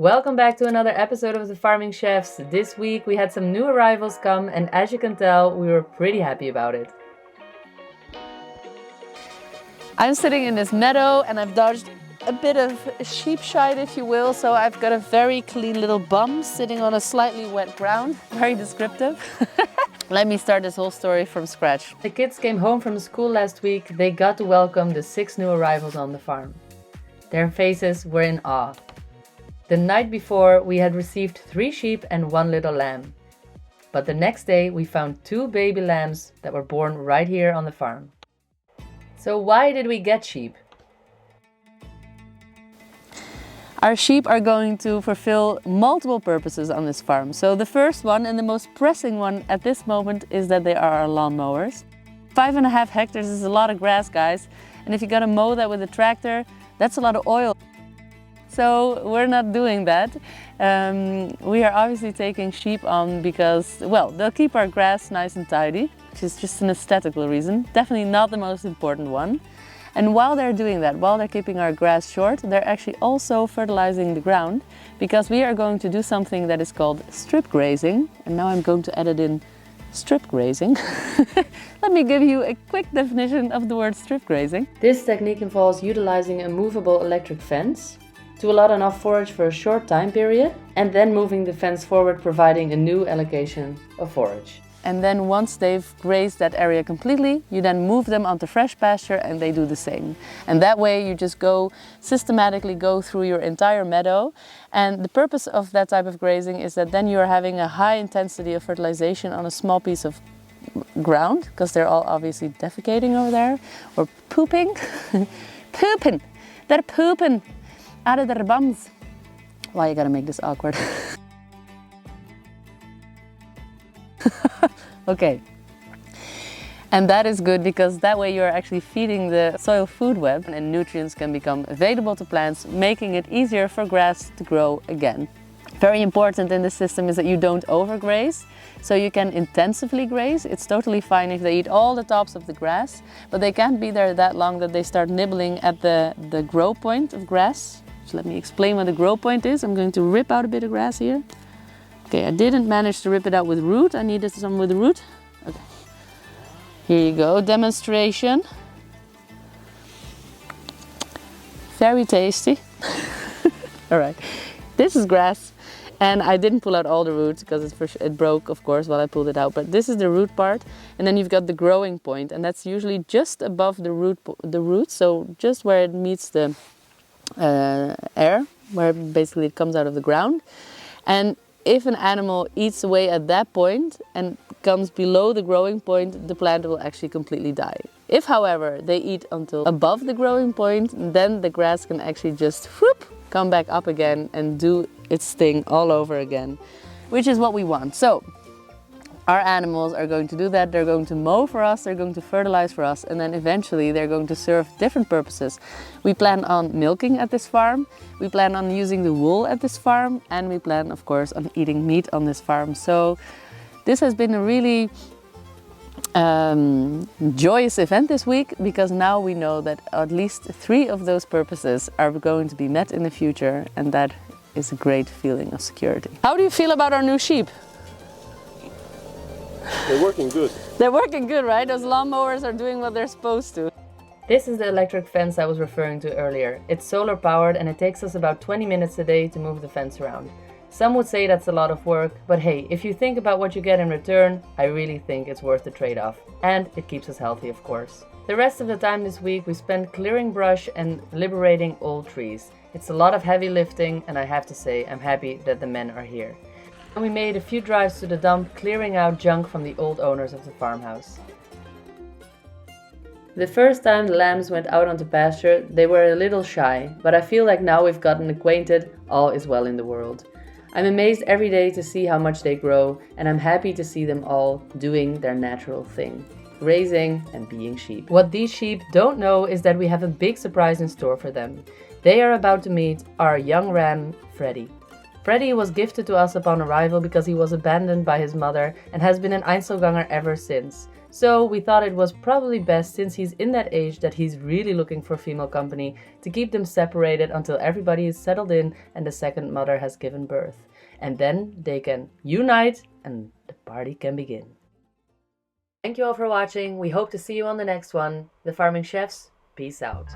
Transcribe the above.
Welcome back to another episode of the Farming Chefs. This week we had some new arrivals come, and as you can tell, we were pretty happy about it. I'm sitting in this meadow and I've dodged a bit of sheep shite, if you will, so I've got a very clean little bum sitting on a slightly wet ground. Very descriptive. Let me start this whole story from scratch. The kids came home from school last week. They got to welcome the 6 new arrivals on the farm. Their faces were in awe. The night before, we had received 3 sheep and 1 little lamb. But the next day, we found 2 baby lambs that were born right here on the farm. So why did we get sheep? Our sheep are going to fulfill multiple purposes on this farm. So the first one and the most pressing one at this moment is that they are our lawn mowers. 5.5 hectares is a lot of grass, guys. And if you gotta mow that with a tractor, that's a lot of oil. So we're not doing that. We are obviously taking sheep on because, well, they'll keep our grass nice and tidy, which is just an aesthetical reason. Definitely not the most important one. And while they're doing that, while they're keeping our grass short, they're actually also fertilizing the ground because we are going to do something that is called strip grazing. And now I'm going to edit in strip grazing. Let me give you a quick definition of the word strip grazing. This technique involves utilizing a movable electric fence to allot enough forage for a short time period and then moving the fence forward, providing a new allocation of forage. And then once they've grazed that area completely, you then move them onto fresh pasture and they do the same. And that way you just systematically go through your entire meadow. And the purpose of that type of grazing is that then you're having a high intensity of fertilization on a small piece of ground, because they're all obviously defecating over there, or pooping. Pooping! They're pooping out of their bums. Why you gotta make this awkward? Okay. And that is good because that way you're actually feeding the soil food web and nutrients can become available to plants, making it easier for grass to grow again. Very important in this system is that you don't overgraze, so you can intensively graze. It's totally fine if they eat all the tops of the grass, but they can't be there that long that they start nibbling at the grow point of grass. So let me explain what the grow point is. I'm going to rip out a bit of grass here. Okay, I didn't manage to rip it out with root. I needed some with root. Okay. Here you go, demonstration. Very tasty. All right, this is grass. And I didn't pull out all the roots because it broke, of course, while I pulled it out. But this is the root part. And then you've got the growing point. And that's usually just above the root, so just where it meets the air, where basically it comes out of the ground. And if an animal eats away at that point and comes below the growing point, the plant will actually completely die. If, however, they eat until above the growing point, then the grass can actually just whoop, come back up again and do its thing all over again, which is what we want. So our animals are going to do that. They're going to mow for us, they're going to fertilize for us, and then eventually they're going to serve different purposes. We plan on milking at this farm, we plan on using the wool at this farm, and we plan, of course, on eating meat on this farm. So this has been a really joyous event this week, because now we know that at least 3 of those purposes are going to be met in the future, and that is a great feeling of security. How do you feel about our new sheep? They're working good. They're working good, right? Those lawnmowers are doing what they're supposed to. This is the electric fence I was referring to earlier. It's solar powered and it takes us about 20 minutes a day to move the fence around. Some would say that's a lot of work, but hey, if you think about what you get in return, I really think it's worth the trade-off. And it keeps us healthy, of course. The rest of the time this week we spent clearing brush and liberating old trees. It's a lot of heavy lifting, and I have to say I'm happy that the men are here. And we made a few drives to the dump, clearing out junk from the old owners of the farmhouse. The first time the lambs went out onto pasture, they were a little shy, but I feel like now we've gotten acquainted, all is well in the world. I'm amazed every day to see how much they grow, and I'm happy to see them all doing their natural thing, grazing and being sheep. What these sheep don't know is that we have a big surprise in store for them. They are about to meet our young ram, Freddy. Freddy was gifted to us upon arrival because he was abandoned by his mother and has been an Einzelganger ever since. So we thought it was probably best, since he's in that age that he's really looking for female company, to keep them separated until everybody is settled in and the second mother has given birth. And then they can unite and the party can begin. Thank you all for watching. We hope to see you on the next one. The Farming Chefs, peace out.